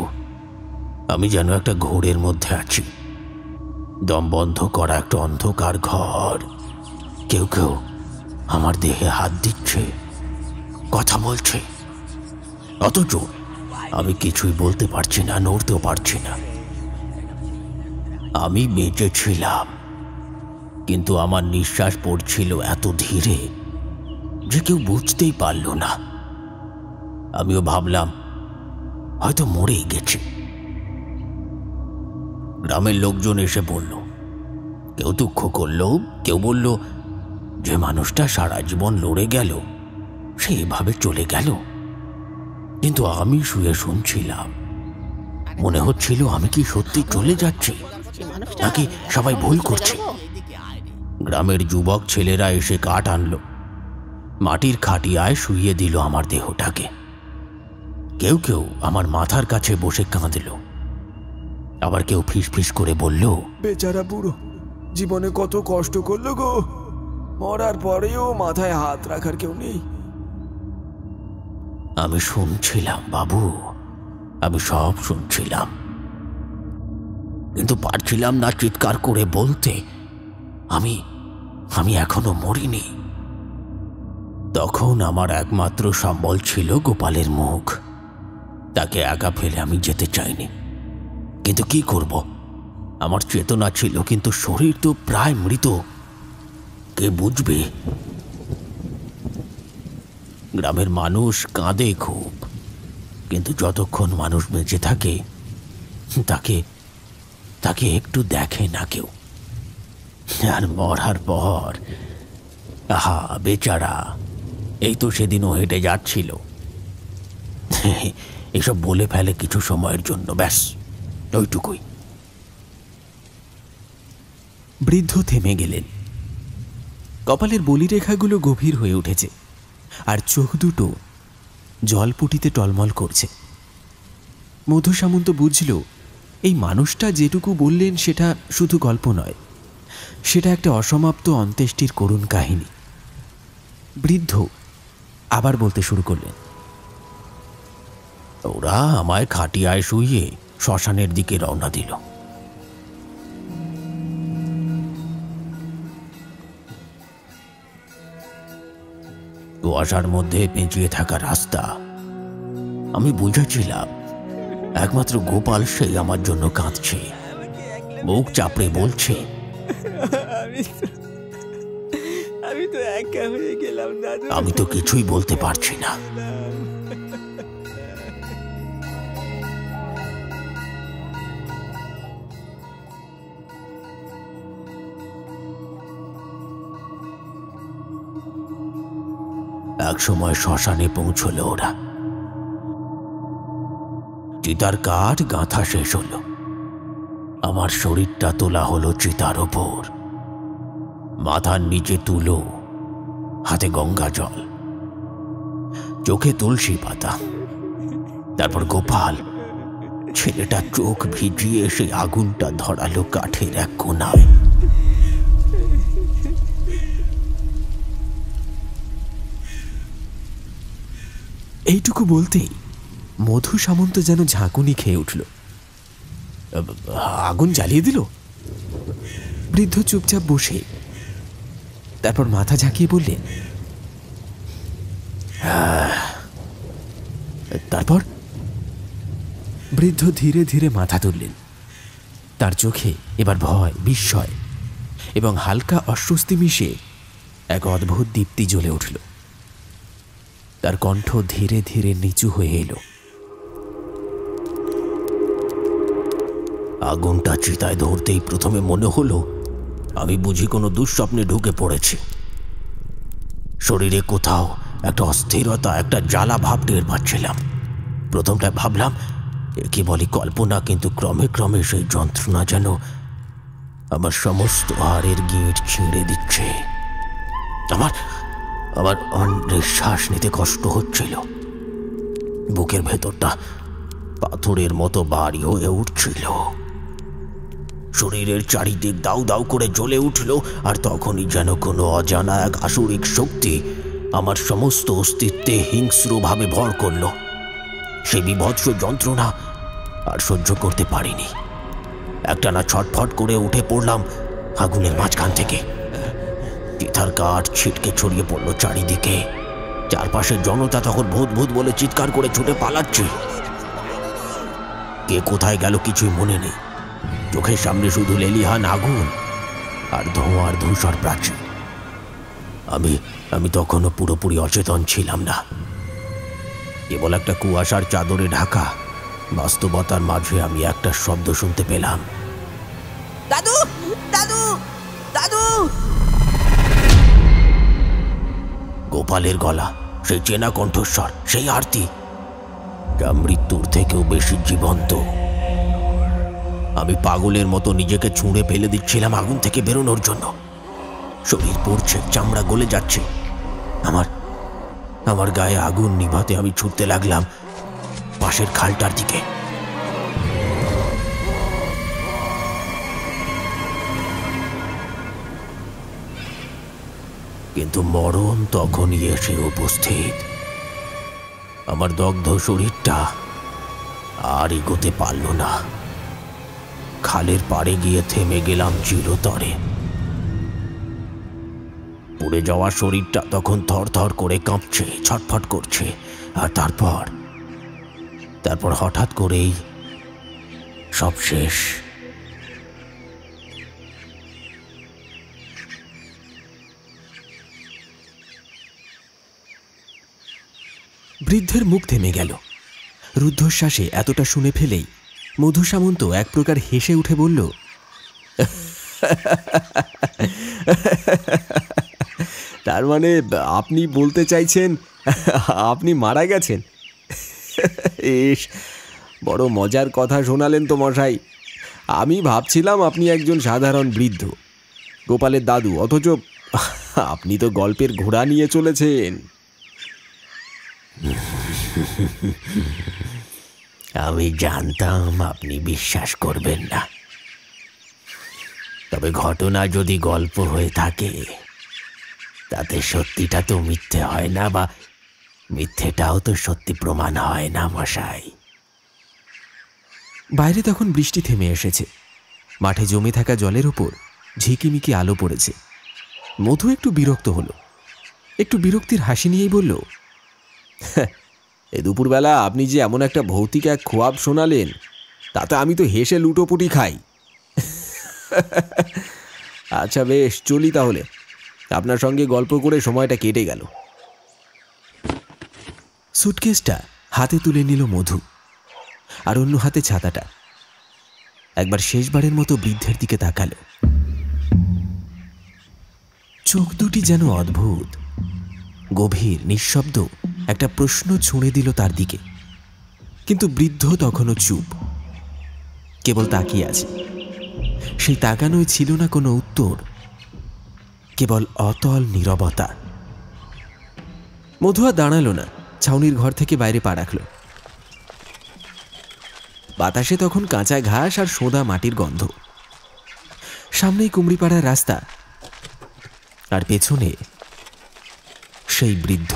আমি যেন একটা ঘোরের মধ্যে আছি। দম বন্ধ করা একটা অন্ধকার ঘর, কেউ কেউ আমার দেহে হাত দিচ্ছে, কথা বলছে, অথচ আমি কিছুই বলতে পারছি না, নড়তেও পারছি না। আমি বেঁচে ছিলাম, কিন্তু আমার নিঃশ্বাস পড়ছিল এত ধীরে যে কেউ বুঝতেই পারল না। আমিও ভাবলাম হয়তো মরেই গেছি। গ্রামের লোকজন এসে বলল, কেউ দুঃখ করল, কেউ বলল যে মানুষটা সারা জীবন লড়ে গেল সে এভাবে চলে গেল। কিন্তু আমি শুয়ে শুনছিলাম, মনে হচ্ছিল আমি কি সত্যি চলে যাচ্ছি নাকি সবাই ভুল করছে। গ্রামের যুবক ছেলেরা এসে কাঠ আনলো, মাটির খাটিয়ায় শুইয়ে দিল আমার দেহটাকে। কেউ কেউ আমার মাথার কাছে বসে কাঁদল, আবার কেউ ফিসফিস করে বলল, বেচারা বুড়ো জীবনে কত কষ্ট করলো গো, মরার পরেও মাথায় হাত রাখার কেউ নেই। আমি শুনছিলাম বাবু, আমি সব শুনছিলাম, কিন্তু পারছিলাম না চিৎকার করে বলতে আমি আমি এখনো মরিনি। তখন আমার একমাত্র সম্বল ছিল গোপালের মুখ। তাকে একা ফেলে আমি যেতে চাইনি, কিন্তু কি করব, আমার চেতনা ছিল কিন্তু শরীর তো প্রায় মৃত, কে বুঝবে। গ্রামের মানুষ কাঁদে খুব, কিন্তু যতক্ষণ মানুষ বেঁচে থাকে তাকে তাকে একটু দেখে না কেউ। আর মরার পর, আহা বেচারা, এই তো সেদিনও হেঁটে যাচ্ছিল, এসব বলে ফেলে কিছু সময়ের জন্য, ব্যাস ওইটুকুই। বৃদ্ধ থেমে গেলেন। কপালের বলিরেখাগুলো গভীর হয়ে উঠেছে, আর চোখ দুটো জলপুটিতে টলমল করছে। মধু সামন্ত বুঝল এই মানুষটা যেটুকু বললেন সেটা শুধু গল্প নয়, সেটা একটা অসমাপ্ত অন্ত্যেষ্টির করুণ কাহিনী। বৃদ্ধ আবার বলতে শুরু করলেন, ওরা আমায় খাটিয়ায় শুইয়ে শ্মশানের দিকে রওনা দিল। কুয়াশার মধ্যে পেঁচিয়ে থাকা রাস্তা, আমি বুঝেছিলাম একমাত্র গোপাল সেই আমার জন্য কাঁদছে, মুখ চাপড়ে বলছে, আমি তো একা হয়ে গেলাম দাদু। আমি তো কিছুই বলতে পারছি না। এক সময় শ্মশানে পৌঁছলো ওরা। চিতার কাঠ গাঁথা শেষ হলো, আমার শরীরটা তোলা হলো চিতার ওপর। মাথার নিচে তুলো, হাতে গঙ্গা জল, চোখে তুলসী পাতা। তারপর গোপাল ছেলেটা চোখ ভিজিয়ে সেই আগুনটা ধরালো কাঠের এক কোণায়। এইটুকু বলতেই মধু সামন্ত যেন ঝাঁকুনি খেয়ে উঠল। আগুন জ্বালিয়ে দিল? বৃদ্ধ চুপচাপ বসে, তারপর মাথা ঝাঁকিয়ে বললেন, তারপর বৃদ্ধ ধীরে ধীরে মাথা তুললেন। তার চোখে এবার ভয়, বিস্ময় এবং হালকা অস্বস্তি মিশে এক অদ্ভুত দীপ্তি জ্বলে উঠল। তার কণ্ঠ ধীরে ধীরে নিচু হয়ে এলো। আগুনটা চিতায় ধরতেই প্রথমে মনে হলো আমি বুঝি কোনো দুঃস্বপ্নে ঢুকে পড়েছি। শরীরে কোথাও একটা অস্থিরতা, একটা জ্বালা ভাব টের পাচ্ছিলাম। প্রথমটায় ভাবলাম এ কি বলি কল্পনা, কিন্তু ক্রমে ক্রমে সেই যন্ত্রণা যেন আমার সমস্ত হাড়ের গিঁট ছিঁড়ে দিচ্ছে। আমার নিঃশ্বাস নিতে কষ্ট হচ্ছিল। বুকের ভেতরটা পাথরের মতো ভারী হয়ে উঠছিল। শরীরের চারিদিক দাউ দাউ করে জ্বলে উঠল, আর তখনই যেন কোনো অজানা এক আসুরিক শক্তি আমার সমস্ত অস্তিত্বে হিংস্রভাবে ভর করল। সে বিভৎস যন্ত্রণা আর সহ্য করতে পারিনি। একটানা ছটফট করে উঠে পড়লাম আগুনের মাঝখান থেকে। চিতার কাঠ ছিটকে ছড়িয়ে পড়ল চারিদিকে। চারপাশের জনতা তখন ভূত ভূত বলে চিৎকার করে ছুটে পালাচ্ছে। কে কোথায় গেল কিছুই মনে নেই। চোখের সামনে শুধু লেলিহান আগুন আর ধোঁয়ার ধূসর প্রাচীর। আমি তখনও পুরোপুরি অচেতন ছিলাম না। কেবল একটা কুয়াশার চাদরে ঢাকা বাস্তবতার মাঝে আমি একটা শব্দ শুনতে পেলাম, দাদু, দাদু, দাদু। গোপালের গলা, সেই চেনা কণ্ঠস্বর, সেই আরতি, যা মৃত্যুর থেকেও বেশি জীবন্ত। আমি পাগলের মতো নিজেকে ছুঁড়ে ফেলে দিচ্ছিলাম আগুন থেকে বেরোনোর জন্য। শরীর পড়ছে, চামড়া গলে যাচ্ছে। আমার গায়ে আগুন নিভাতে আমি ছুটতে লাগলাম পাশের খালটার দিকে। কিন্তু মরণ তখনই এসে উপস্থিত। আমার দগ্ধ শরীরটা আর এগোতে পারল না। খালের পাড়ে গিয়ে থেমে গেলাম চিরতরে। পুড়ে যাওয়া শরীরটা তখন থরথর করে কাঁপছে, ছটফট করছে। আর তারপর হঠাৎ করেই সব শেষ। বৃদ্ধের মুখ থেমে গেল। রুদ্ধশ্বাসে এতটা শুনে ফেলেই মধু সামন্ত এক প্রকার হেসে উঠে বলল, তার মানে আপনি বলতে চাইছেন আপনি মারা গেছেন? ইস, বড় মজার কথা শোনালেন তো মশাই। আমি ভাবছিলাম আপনি একজন সাধারণ বৃদ্ধ, গোপালের দাদু, অথচ আপনি তো গল্পের ঘোড়া নিয়ে চলেছেন। আমি জানতাম আপনি বিশ্বাস করবেন না, তবে ঘটনা যদি গল্প হয়ে থাকে তাতে সত্যিটা তো মিথ্যে হয় না, বা মিথ্যেটাও তো সত্যি প্রমাণ হয় না মশাই। বাইরে তখন বৃষ্টি থেমে এসেছে। মাঠে জমে থাকা জলের ওপর ঝিকিমিকি আলো পড়েছে। মধু একটু বিরক্ত হলো। একটু বিরক্তির হাসি নিয়েই বলল, এ দুপুরবেলা আপনি যে এমন একটা ভৌতিক এক খোয়াব শোনালেন, তাতে আমি তো হেসে লুটোপুটি খাই। আচ্ছা বেশ, চলি তাহলে। আপনার সঙ্গে গল্প করে সময়টা কেটে গেল। সুটকেসটা হাতে তুলে নিল মধু, আর অন্য হাতে ছাতাটা। একবার শেষবারের মতো বৃদ্ধের দিকে তাকালো। চোখ দুটি যেন অদ্ভুত, গভীর, নিঃশব্দ একটা প্রশ্ন ছুঁড়ে দিল তার দিকে। কিন্তু বৃদ্ধ তখনও চুপ, কেবল তাকিয়ে আছে। সেই তাকানোয় ছিল না কোনো উত্তর, কেবল অতল নীরবতা। মধু আর দাঁড়ালো না, ছাউনির ঘর থেকে বাইরে পা রাখল। বাতাসে তখন কাঁচা ঘাস আর সোঁদা মাটির গন্ধ। সামনেই কুমড়িপাড়ার রাস্তা, আর পেছনে সেই বৃদ্ধ।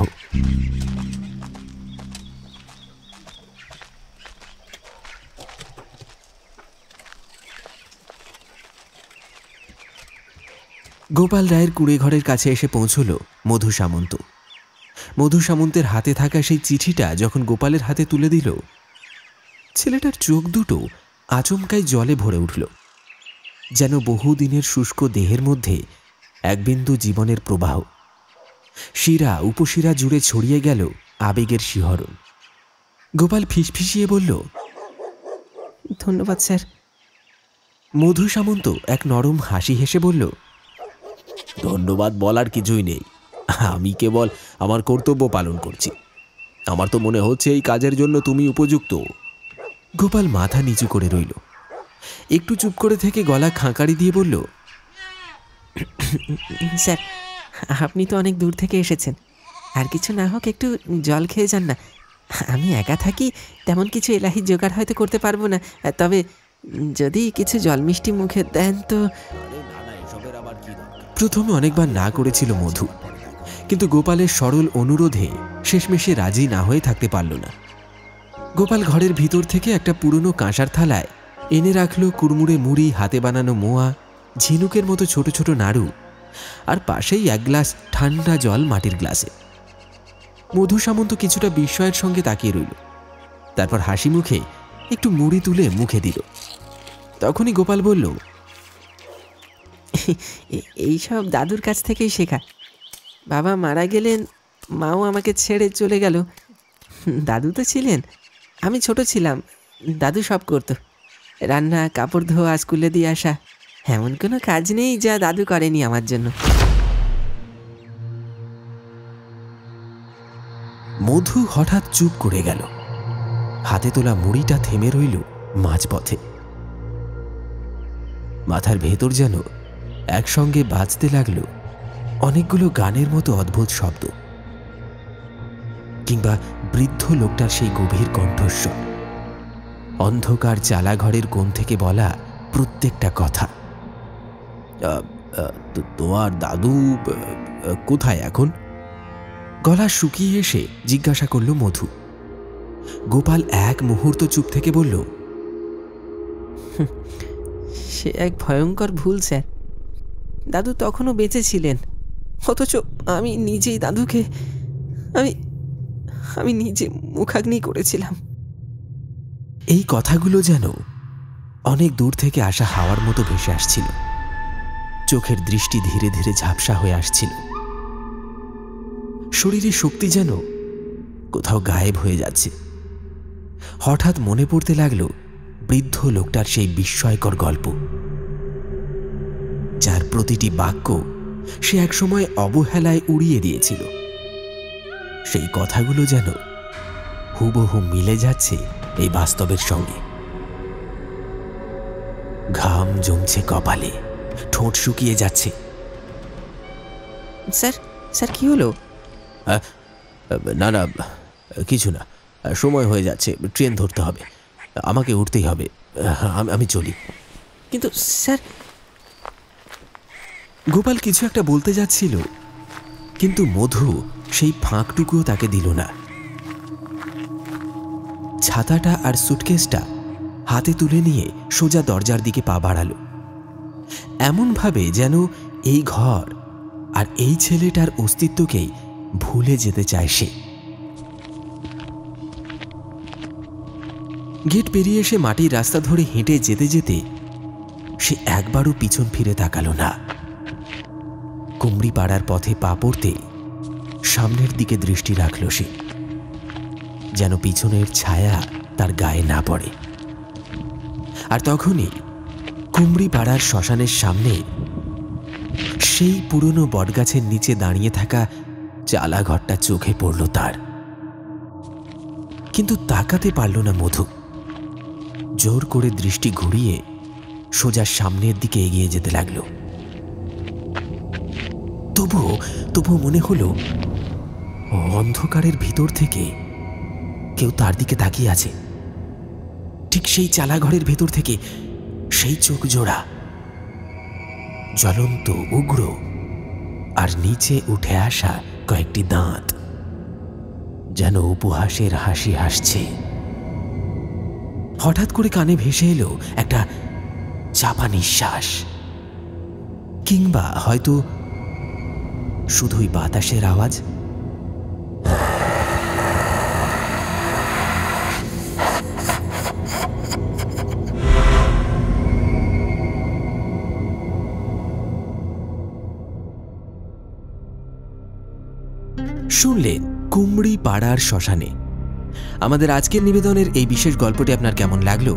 গোপাল রায়ের কুঁড়ে ঘরের কাছে এসে পৌঁছল মধু সামন্ত। মধু সামন্তের হাতে থাকা সেই চিঠিটা যখন গোপালের হাতে তুলে দিল, ছেলেটার চোখ দুটো আচমকাই জলে ভরে উঠল। যেন বহুদিনের শুষ্ক দেহের মধ্যে এক বিন্দু জীবনের প্রবাহ। শিরা উপশিরা জুড়ে ছড়িয়ে গেল আবেগের শিহরণ। গোপাল ফিসফিসিয়ে বলল, ধন্যবাদ স্যার, মধু সামন্ত এক নরম হাসি হেসে বলল, ধন্যবাদ বলার কিছুই নেই, আমি কেবল আমার কর্তব্য পালন করছি। আমার তো মনে হচ্ছে এই কাজের জন্য তুমি উপযুক্ত। গোপাল মাথা নিচু করে রইল। একটু চুপ করে থেকে গলা খাঁকারি দিয়ে বলল, স্যার, আপনি তো অনেক দূর থেকে এসেছেন, আর কিছু না হোক একটু জল খেয়ে যান না। আমি একা থাকি, তেমন কিছু এলাহি জোগাড় হয়তো করতে পারবো না, তবে যদি কিছু জল মিষ্টি মুখে দেন তো। প্রথমে অনেকবার না করেছিল মধু, কিন্তু গোপালের সরল অনুরোধে শেষমেশে রাজি না হয়ে থাকতে পারল না। গোপাল ঘরের ভিতর থেকে একটা পুরনো কাঁসার থালায় এনে রাখল কুড়মুড়ে মুড়ি, হাতে বানানো মোয়া, ঝিনুকের মতো ছোট ছোট নাড়ু, আর পাশেই এক গ্লাস ঠান্ডা জল মাটির গ্লাসে। মধু সামন্ত কিছুটা বিস্ময়ের সঙ্গে তাকিয়ে রইল, তারপর হাসি মুখে একটু মুড়ি তুলে মুখে দিল। তখনই গোপাল বলল, এইসব দাদুর কাছ থেকেই শেখা। বাবা মারা গেলেন, মাও আমাকে ছেড়ে চলে গেল। দাদু তো ছিলেন, আমি ছোট ছিলাম, দাদু সব করতো, রান্না, কাপড় ধোয়া, স্কুলে দিয়ে আসা, এমন কোনো কাজ নেই যা দাদু করেনি আমার জন্য। মধু হঠাৎ চুপ করে গেল। হাতে তোলা মুড়িটা থেমে রইল মাঝপথে। মাথার ভেতর যেন একসঙ্গে বাজতে লাগলো অনেকগুলো গানের মতো অদ্ভুত শব্দ, কিংবা বৃদ্ধ লোকটার সেই গভীর কণ্ঠস্বর, অন্ধকার চালাঘরের কোণ থেকে বলা প্রত্যেকটা কথা। তোমার দাদু কোথায় এখন? গলা শুকিয়ে এসে জিজ্ঞাসা করল মধু। গোপাল এক মুহূর্ত চুপ থেকে বলল, সে এক ভয়ঙ্কর ভুল স্যার। দাদু তখনও বেঁচে ছিলেন, অথচ আমি নিজেই দাদুকে আমি নিজে মুখাগ্নি করেছিলাম। এই কথাগুলো যেন অনেক দূর থেকে আসা হাওয়ার মতো ভেসে আসছিল। চোখের দৃষ্টি ধীরে ধীরে ঝাপসা হয়ে আসছিল। শরীরে শক্তি যেন কোথাও গায়েব হয়ে যাচ্ছে। হঠাৎ মনে পড়তে লাগলো বৃদ্ধ লোকটার সেই বিস্ময়কর গল্প, যার প্রতিটি বাক্য সে একসময় অবহেলায় উড়িয়ে দিয়েছিল। সেই কথাগুলো যেন হুবহু মিলে যাচ্ছে এই বাস্তবের সঙ্গে। ঘাম জমছে কপালে, ঠোঁট শুকিয়ে যাচ্ছে। স্যার, স্যার কি হলো? না না, কিছু না, সময় হয়ে যাচ্ছে, ট্রেন ধরতে হবে, আমাকে উঠতেই হবে, আমি চলি। কিন্তু স্যার। গোপাল কিছু একটা বলতে যাচ্ছিল, কিন্তু মধু সেই ফাঁকটুকুও তাকে দিল না। ছাতাটা আর সুটকেসটা হাতে তুলে নিয়ে সোজা দরজার দিকে পা বাড়ালো, এমনভাবে যেন এই ঘর আর এই ছেলেটার অস্তিত্বকেই ভুলে যেতে চায় সে। গেট পেরিয়ে এসে মাটির রাস্তা ধরে হেঁটে যেতে যেতে সে একবারও পিছন ফিরে তাকালো না। কুমড়ি পাড়ার পথে পা পড়তে সামনের দিকে দৃষ্টি রাখল সে, যেন পিছনের ছায়া তার গায়ে না পড়ে। আর তখনই কুমড়ি পাড়ার শ্মশানের সামনে সেই পুরনো বটগাছের নিচে দাঁড়িয়ে থাকা চালাঘরটা চোখে পড়ল তার। কিন্তু তাকাতে পারল না মধু। জোর করে দৃষ্টি ঘুরিয়ে সোজা সামনের দিকে এগিয়ে যেতে লাগলো। তবুও মনে হলো অন্ধকারের ভিতর থেকে কেউ তার দিকে তাকিয়ে আছে। ঠিক সেই চালাঘরের ভেতর থেকে সেই চোখ জোড়া, জ্বলন্ত, উগ্র, আর নিচে উঠে আসা কয়েকটি দাঁত, যেন উপহাসের হাসি হাসছে। হঠাৎ করে কানে ভেসে এলো একটা চাপা নিঃশ্বাস, কিংবা হয়তো শুধুই বাতাসের আওয়াজ। শুনলেন কুমড়ি পাড়ার শ্মশানে। আমাদের আজকের নিবেদনের এই বিশেষ গল্পটি আপনার কেমন লাগলো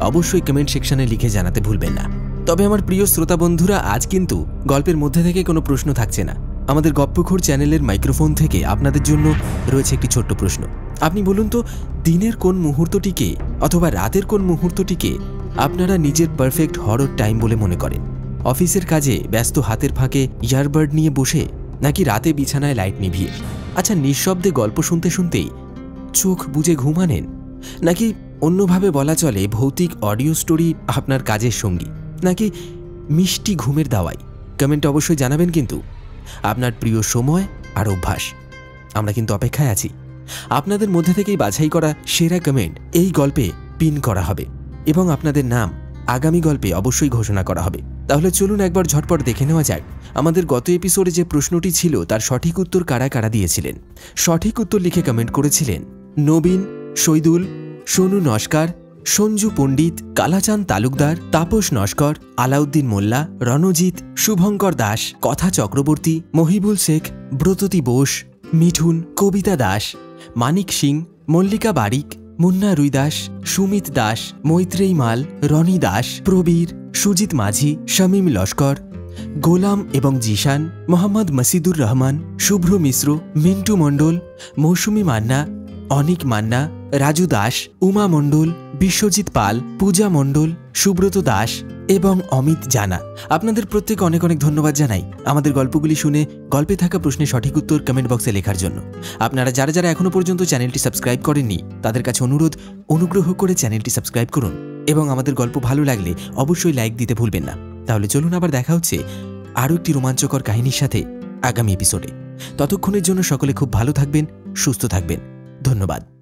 অবশ্যই কমেন্ট সেকশনে লিখে জানাতে ভুলবেন না। তবে আমার প্রিয় শ্রোতা বন্ধুরা, আজ কিন্তু গল্পের মধ্যে থেকে কোনো প্রশ্ন থাকছে না। আমাদের গপ্পখোর চ্যানেলের মাইক্রোফোন থেকে আপনাদের জন্য রয়েছে একটি ছোট্ট প্রশ্ন। আপনি বলুন তো, দিনের কোন মুহূর্তটিকে অথবা রাতের কোন মুহূর্তটিকে আপনারা নিজের পারফেক্ট হরর টাইম বলে মনে করেন? অফিসের কাজে ব্যস্ত হাতের ফাঁকে ইয়ারবাড নিয়ে বসে, নাকি রাতে বিছানায় লাইট নিভিয়ে? আচ্ছা, নিঃশব্দে গল্প শুনতে শুনতেই চোখ বুজে ঘুম আনেন? নাকি অন্যভাবে বলা চলে ভৌতিক অডিও স্টোরি আপনার কাজের সঙ্গী, নাকি মিষ্টি ঘুমের দাওয়াই? কমেন্টে অবশ্যই জানাবেন কিন্তু আপনার প্রিয় সময় আর অভ্যাস। আমরা কিন্তু অপেক্ষায় আছি। আপনাদের মধ্যে থেকেই বাছাই করা সেরা কমেন্ট এই গল্পে পিন করা হবে এবং আপনাদের নাম আগামী গল্পে অবশ্যই ঘোষণা করা হবে। তাহলে চলুন একবার ঝটপট দেখে নেওয়া যাক আমাদের গত এপিসোডে যে প্রশ্নটি ছিল তার সঠিক উত্তর কারা কারা দিয়েছিলেন। সঠিক উত্তর লিখে কমেন্ট করেছিলেন নবীন, শহীদুল, সোনু নস্কর, সঞ্জু পণ্ডিত, কালাচাঁদ তালুকদার, তাপস নস্কর, আলাউদ্দিন মোল্লা, রণজিৎ, শুভঙ্কর দাস, কথা চক্রবর্তী, মহিবুল শেখ, ব্রততী বোস, মিঠুন, কবিতা দাস, মানিক সিং, মল্লিকা বারিক, মুন্না রুই দাস, সুমিত দাস, মৈত্রেয়ী মাল, রনি দাস, প্রবীর, সুজিত মাঝি, শামীম লস্কর, গোলাম এবং জিশান, মোহাম্মদ মসিদুর রহমান, শুভ্র মিশ্র, মিন্টু মণ্ডল, মৌসুমী মান্না, অনিক মান্না, রাজু দাস, উমা মণ্ডল, বিশ্বজিৎ পাল, পূজা মণ্ডল, সুব্রত দাস এবং অমিত জানা। আপনাদের প্রত্যেকে অনেক অনেক ধন্যবাদ জানাই আমাদের গল্পগুলি শুনে গল্পে থাকা প্রশ্নের সঠিক উত্তর কমেন্ট বক্সে লেখার জন্য। আপনারা যারা যারা এখনো পর্যন্ত চ্যানেলটি সাবস্ক্রাইব করেননি তাদের কাছে অনুগ্রহ করে চ্যানেলটি সাবস্ক্রাইব করুন এবং আমাদের গল্প ভালো লাগলে অবশ্যই লাইক দিতে ভুলবেন না। তাহলে চলুন আবার দেখা হচ্ছে আরও একটি রোমাঞ্চকর কাহিনীর সাথে আগামী এপিসোডে। ততক্ষণের জন্য সকলে খুব ভালো থাকবেন, সুস্থ থাকবেন। ধন্যবাদ।